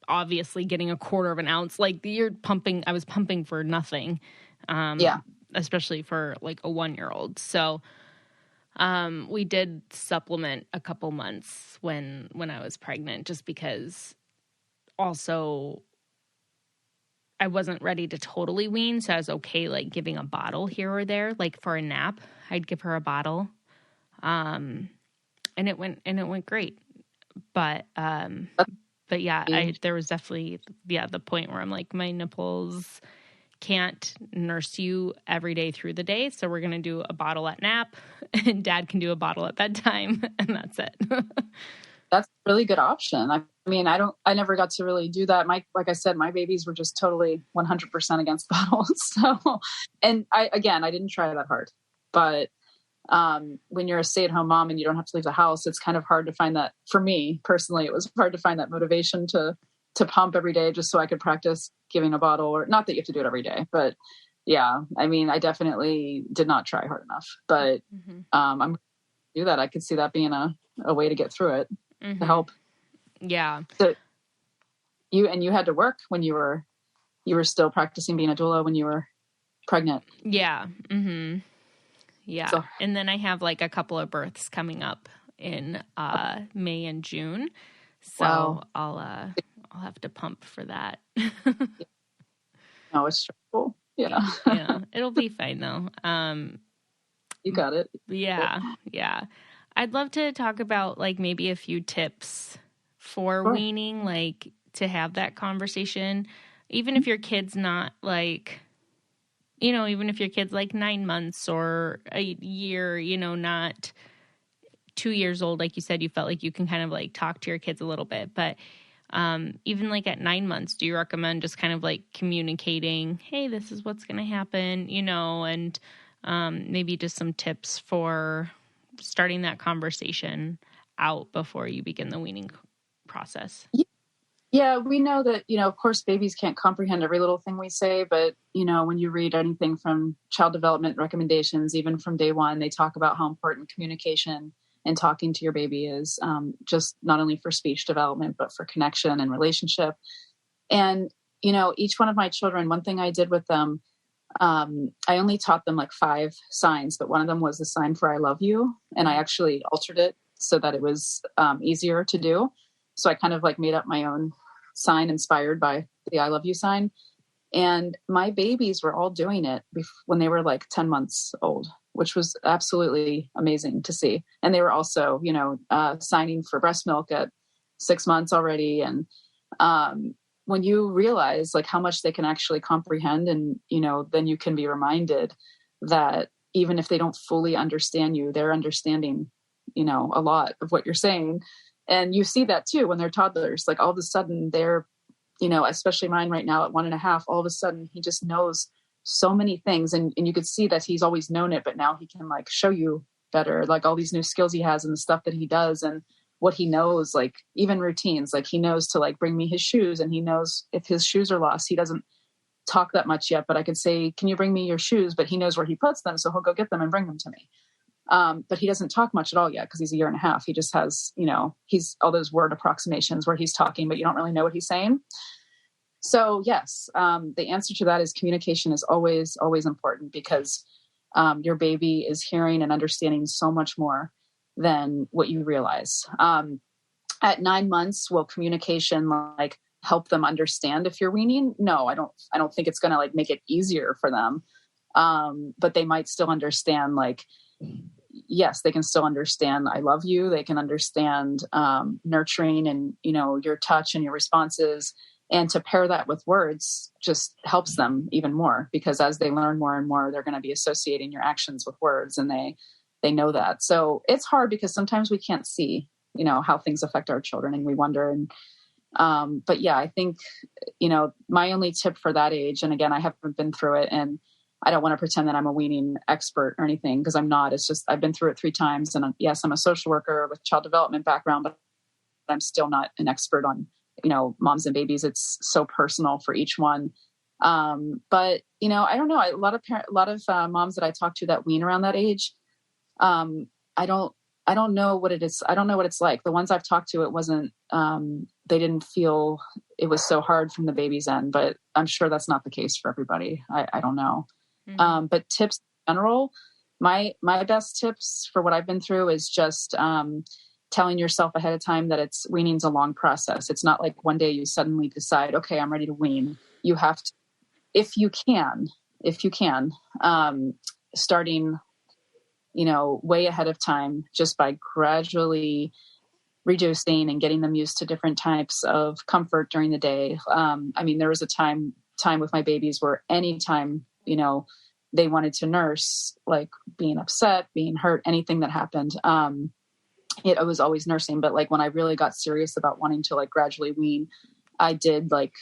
Obviously getting a quarter of an ounce, like I was pumping for nothing. Especially for like a 1-year-old. So, we did supplement a couple months when I was pregnant, just because also I wasn't ready to totally wean. So I was okay, like giving a bottle here or there, like for a nap, I'd give her a bottle. And it went great. But yeah, there was definitely, the point where I'm like, my nipples can't nurse you every day through the day. So we're going to do a bottle at nap, and Dad can do a bottle at bedtime, and that's it. That's a really good option. I mean, I never got to really do that. Like I said, my babies were just totally 100% against bottles. So, and I didn't try that hard, but when you're a stay-at-home mom and you don't have to leave the house, it's kind of hard to find that. For me personally, it was hard to find that motivation to pump every day, just so I could practice giving a bottle. Or not that you have to do it every day, but yeah, I mean, I definitely did not try hard enough. But I'm do that. I could see that being a way to get through it, to help. Yeah. So you had to work when you were still practicing being a doula when you were pregnant. Yeah. Mm-hmm. Yeah. So, and then I have like a couple of births coming up in May and June. So wow. I'll have to pump for that. No, it's stressful. Yeah. Yeah. It'll be fine though. You got it. Yeah. Yeah. I'd love to talk about like maybe a few tips for Sure. weaning, like to have that conversation, even if your kid's not like, even if your kid's like 9 months or a year, not 2 years old, like you said, you felt like you can kind of like talk to your kids a little bit. But even like at 9 months, do you recommend just kind of like communicating, hey, this is what's going to happen, and maybe just some tips for starting that conversation out before you begin the weaning process? Yeah, we know that, of course, babies can't comprehend every little thing we say, but, when you read anything from child development recommendations, even from day one, they talk about how important communication and talking to your baby is, just not only for speech development, but for connection and relationship. And, each one of my children, one thing I did with them, I only taught them like 5 signs, but one of them was the sign for I love you. And I actually altered it so that it was easier to do. So I kind of like made up my own sign inspired by the I love you sign. And my babies were all doing it when they were like 10 months old, which was absolutely amazing to see. And they were also, signing for breast milk at 6 months already. And when you realize like how much they can actually comprehend, and, then you can be reminded that even if they don't fully understand you, they're understanding, a lot of what you're saying. And you see that too when they're toddlers, like all of a sudden they're, especially mine right now at 1.5, all of a sudden he just knows so many things. And you could see that he's always known it, but now he can like show you better, like all these new skills he has and the stuff that he does and what he knows, like even routines, like he knows to like bring me his shoes, and he knows if his shoes are lost. He doesn't talk that much yet, but I could say, can you bring me your shoes? But he knows where he puts them. So he'll go get them and bring them to me. But he doesn't talk much at all yet because he's 1.5 years. He just has, he's all those word approximations where he's talking, but you don't really know what he's saying. So yes, the answer to that is communication is always, always important, because your baby is hearing and understanding so much more than what you realize. At 9 months, will communication like help them understand if you're weaning? No, I don't think it's going to like make it easier for them. But they might still understand, like, yes, they can still understand I love you. They can understand nurturing and, your touch and your responses. And to pair that with words just helps them even more, because as they learn more and more, they're going to be associating your actions with words, and they know that. So it's hard because sometimes we can't see, how things affect our children, and we wonder. And but yeah, I think, my only tip for that age, and again, I haven't been through it, and I don't want to pretend that I'm a weaning expert or anything, because I'm not. It's just I've been through it 3 times, and yes, I'm a social worker with child development background, but I'm still not an expert on, moms and babies. It's so personal for each one. But I don't know. A lot of moms that I talk to that wean around that age, I don't know what it is. I don't know what it's like. The ones I've talked to, it wasn't. They didn't feel it was so hard from the baby's end, but I'm sure that's not the case for everybody. I don't know. Mm-hmm. But tips in general, my best tips for what I've been through is just telling yourself ahead of time that weaning's a long process. It's not like one day you suddenly decide, okay, I'm ready to wean. You have to, if you can, starting, way ahead of time, just by gradually reducing and getting them used to different types of comfort during the day. There was a time with my babies where anytime, they wanted to nurse, like being upset, being hurt, anything that happened, it was always nursing. But like when I really got serious about wanting to like gradually wean, I did like,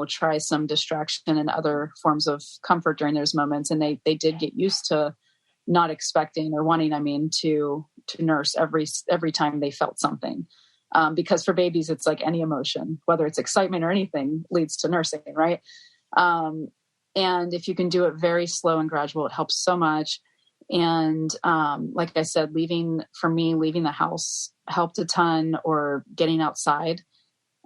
try some distraction and other forms of comfort during those moments. And they did get used to not expecting or wanting, to nurse every time they felt something. Because for babies, it's like any emotion, whether it's excitement or anything, leads to nursing, right? And if you can do it very slow and gradual, it helps so much. And like I said, leaving the house helped a ton, or getting outside.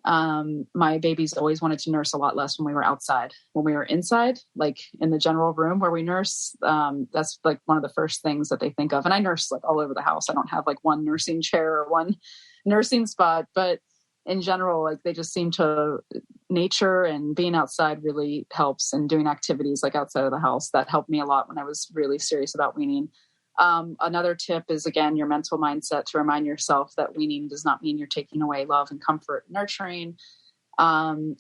My babies always wanted to nurse a lot less when we were outside. When we were inside, like in the general room where we nurse, that's like one of the first things that they think of. And I nurse like all over the house. I don't have like one nursing chair or one nursing spot, but in general, like they just seem to, nature and being outside really helps, and doing activities like outside of the house, that helped me a lot when I was really serious about weaning. Another tip is, again, your mental mindset, to remind yourself that weaning does not mean you're taking away love and comfort and nurturing.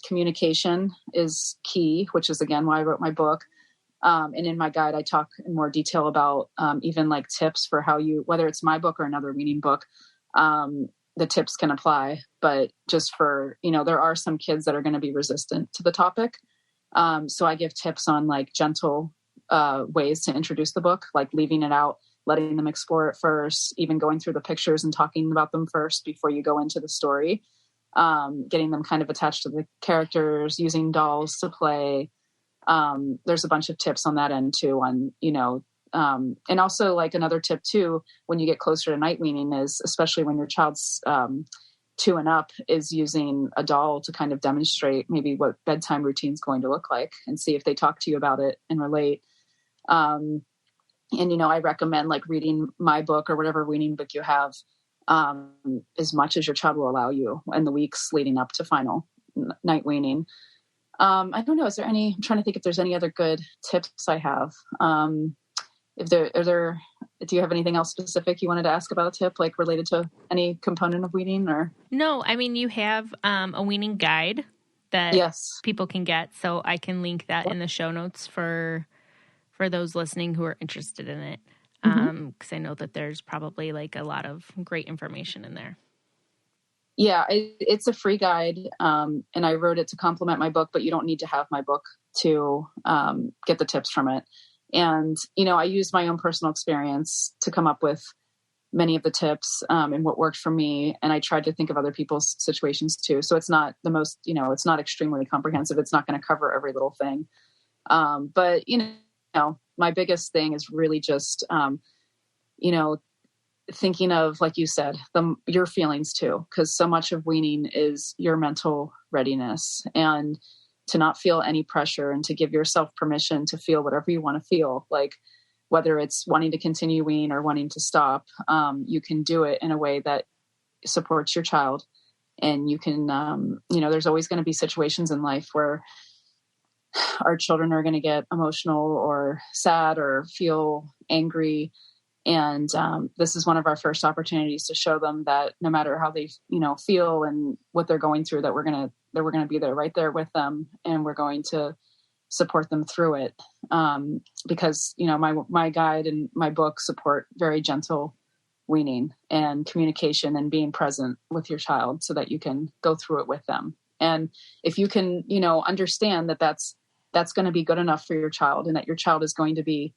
Communication is key, which is, again, why I wrote my book. And in my guide, I talk in more detail about even like tips for how you, whether it's my book or another weaning book, the tips can apply. But just for, there are some kids that are going to be resistant to the topic. So I give tips on like gentle ways to introduce the book, like leaving it out, letting them explore it first, even going through the pictures and talking about them first before you go into the story, getting them kind of attached to the characters, using dolls to play. There's a bunch of tips on that end too, and also like another tip too, when you get closer to night weaning, is especially when your child's 2 and up, is using a doll to kind of demonstrate maybe what bedtime routine is going to look like, and see if they talk to you about it and relate. And, I recommend like reading my book or whatever weaning book you have, as much as your child will allow you in the weeks leading up to final night weaning. I don't know. I'm trying to think if there's any other good tips I have. Do you have anything else specific you wanted to ask about a tip, like related to any component of weaning? Or No, I mean, you have a weaning guide that yes, people can get. So I can link that in the show notes for those listening who are interested in it. Because I know that there's probably like a lot of great information in there. Yeah, it's a free guide. And I wrote it to complement my book, but you don't need to have my book to get the tips from it. And, I used my own personal experience to come up with many of the tips and what worked for me. And I tried to think of other people's situations too. So it's not the most, it's not extremely comprehensive. It's not going to cover every little thing. But, my biggest thing is really just, thinking of, like you said, your feelings too, because so much of weaning is your mental readiness, and to not feel any pressure, and to give yourself permission to feel whatever you want to feel, like whether it's wanting to continue weaning or wanting to stop. You can do it in a way that supports your child. And you can, there's always going to be situations in life where our children are going to get emotional or sad or feel angry. And this is one of our first opportunities to show them that no matter how they, feel and what they're going through, that we're going to be there, right there with them, and we're going to support them through it. Because my guide and my book support very gentle weaning and communication and being present with your child, so that you can go through it with them. And if you can, understand that that's going to be good enough for your child, and that your child is going to be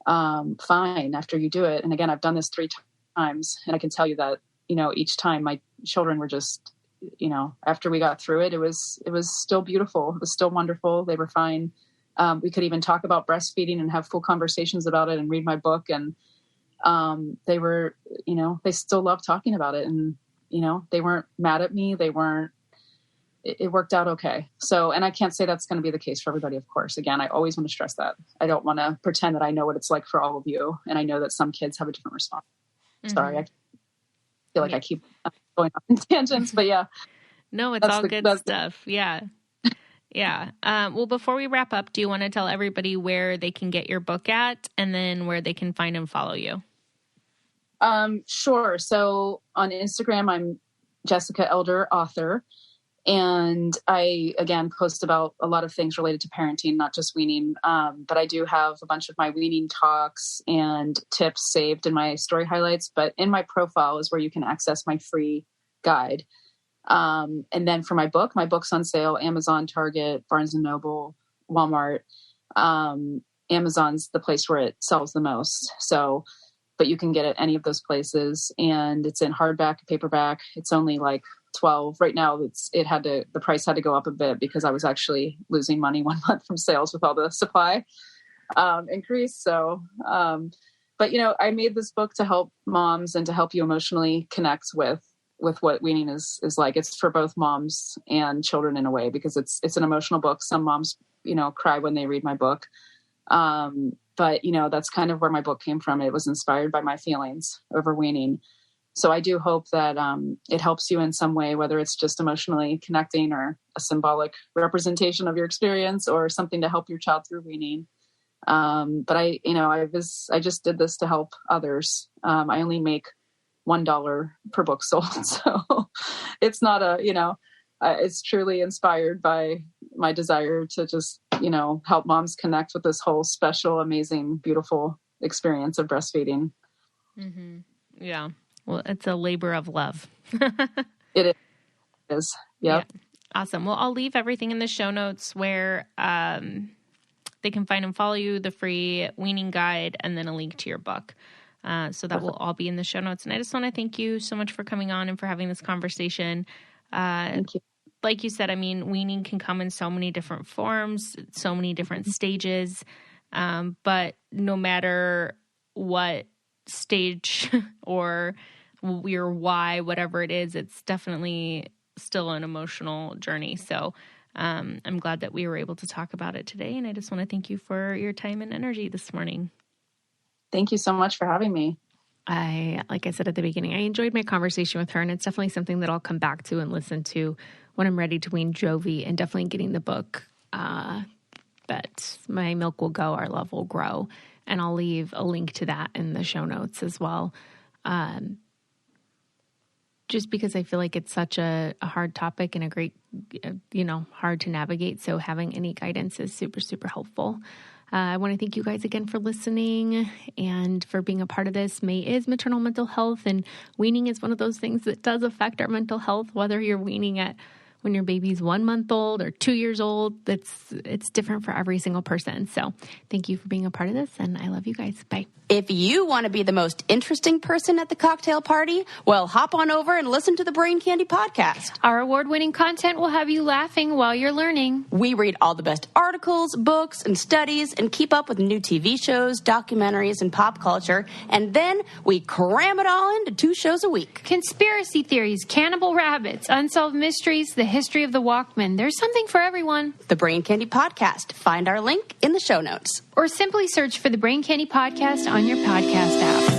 fine after you do it. And again, I've done this 3 times, and I can tell you that, each time my children were just, after we got through it, it was still beautiful. It was still wonderful. They were fine. We could even talk about breastfeeding and have full conversations about it and read my book. And they were, they still loved talking about it. And, they weren't mad at me. It worked out okay. So, and I can't say that's going to be the case for everybody, of course. Again, I always want to stress that. I don't want to pretend that I know what it's like for all of you. And I know that some kids have a different response. Mm-hmm. Sorry, I feel like I keep going off in tangents, but yeah. No, it's all good stuff. Yeah. Yeah. Well, before we wrap up, do you want to tell everybody where they can get your book at, and then where they can find and follow you? Sure. So on Instagram, I'm Jessica Elder, author. And I, again, post about a lot of things related to parenting, not just weaning. But I do have a bunch of my weaning talks and tips saved in my story highlights. But in my profile is where you can access my free guide. And then for my book's on sale, Amazon, Target, Barnes & Noble, Walmart. Amazon's the place where it sells the most. So, but you can get it any of those places. And it's in hardback, paperback. It's only like $12 right now. The price had to go up a bit because I was actually losing money 1 month from sales with all the supply increase. So But, I made this book to help moms and to help you emotionally connect with what weaning is like. It's for both moms and children in a way, because it's an emotional book. Some moms, cry when they read my book. But, that's kind of where my book came from. It was inspired by my feelings over weaning. So I do hope that it helps you in some way, whether it's just emotionally connecting or a symbolic representation of your experience or something to help your child through weaning. But I just did this to help others. I only make $1 per book sold. So it's not it's truly inspired by my desire to just, help moms connect with this whole special, amazing, beautiful experience of breastfeeding. Mm-hmm. Yeah. Well, it's a labor of love. It is. Yep. Yeah. Awesome. Well, I'll leave everything in the show notes where they can find and follow you, the free weaning guide, and then a link to your book. So that will all be in the show notes. And I just want to thank you so much for coming on and for having this conversation. Thank you. Like you said, weaning can come in so many different forms, so many different stages. But no matter what stage or your why, whatever it is, it's definitely still an emotional journey. So I'm glad that we were able to talk about it today. And I just want to thank you for your time and energy this morning. Thank you so much for having me. Like I said at the beginning, I enjoyed my conversation with her, and it's definitely something that I'll come back to and listen to when I'm ready to wean Jovi, and definitely getting the book. But my milk will go, our love will grow. And I'll leave a link to that in the show notes as well. Just because I feel like it's such a hard topic and a great, hard to navigate. So having any guidance is super, super helpful. I want to thank you guys again for listening and for being a part of this. May is Maternal Mental Health, and weaning is one of those things that does affect our mental health, whether you're weaning at when your baby's 1 month old or 2 years old. It's different for every single person. So thank you for being a part of this, and I love you guys. Bye. If you want to be the most interesting person at the cocktail party, well, hop on over and listen to the Brain Candy podcast. Our award-winning content will have you laughing while you're learning. We read all the best articles, books, and studies, and keep up with new TV shows, documentaries, and pop culture. And then we cram it all into 2 shows a week. Conspiracy theories, cannibal rabbits, unsolved mysteries, the history of the Walkman. There's something for everyone. The Brain Candy podcast. Find our link in the show notes. Or simply search for the Brain Candy podcast on your podcast app.